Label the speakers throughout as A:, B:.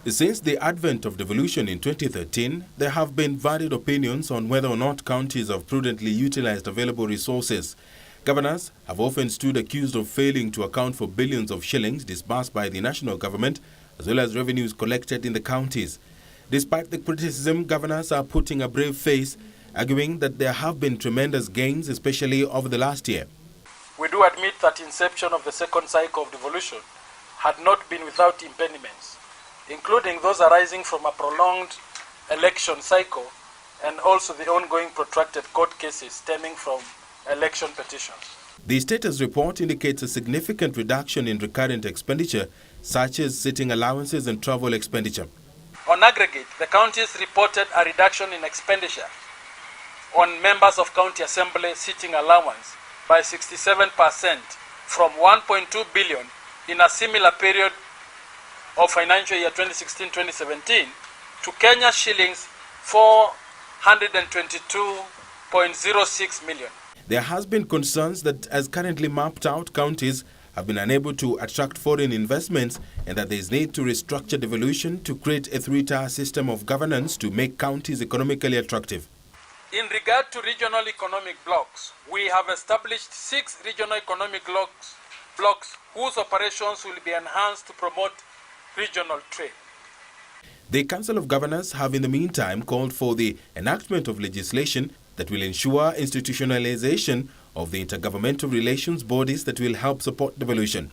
A: Since the advent of devolution in 2013, there have been varied opinions on whether or not counties have prudently utilized available resources. Governors have often stood accused of failing to account for billions of shillings disbursed by the national government, as well as revenues collected in the counties. Despite the criticism, governors are putting a brave face, arguing that there have been tremendous gains, especially over the last year.
B: We do admit that inception of the second cycle of devolution had not been without impediments, including those arising from a prolonged election cycle and also the ongoing protracted court cases stemming from election petitions.
A: The status report indicates a significant reduction in recurrent expenditure, such as sitting allowances and travel expenditure.
B: On aggregate, the counties reported a reduction in expenditure on members of county assembly sitting allowance by 67% from 1.2 billion in a similar period of financial year 2016-2017 to Kenya shillings 422.06 million.
A: There has been concerns that as currently mapped out, counties have been unable to attract foreign investments and that there is need to restructure devolution to create a three-tier system of governance to make counties economically attractive.
B: In regard to regional economic blocks, we have established 6 regional economic blocks whose operations will be enhanced to promote regional trade.
A: The Council of Governors have in the meantime called for the enactment of legislation that will ensure institutionalization of the intergovernmental relations bodies that will help support devolution.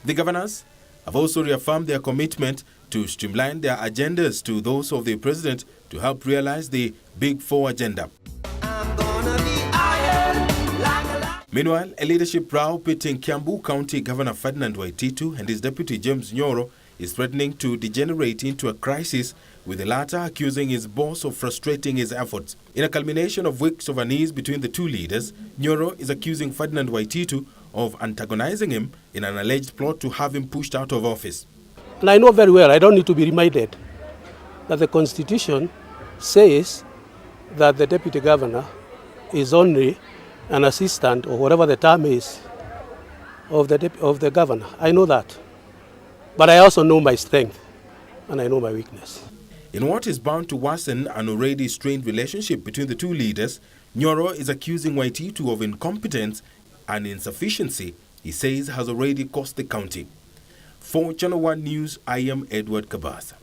A: The governors have also reaffirmed their commitment to streamline their agendas to those of the President to help realize the Big Four agenda. Meanwhile, a leadership row pitting Kiambu County Governor Ferdinand Waititu and his deputy James Nyoro is threatening to degenerate into a crisis, with the latter accusing his boss of frustrating his efforts. In a culmination of weeks of unease between the two leaders, Nyoro is accusing Ferdinand Waititu of antagonizing him in an alleged plot to have him pushed out of office.
C: And I know very well, I don't need to be reminded, that the Constitution says that the deputy governor is only an assistant, or whatever the term is, of the governor. I know that. But I also know my strength and I know my weakness.
A: In what is bound to worsen an already strained relationship between the two leaders, Nyoro is accusing Waititu of incompetence and insufficiency he says has already cost the county. For Channel 1 News, I am Edward Kabasa.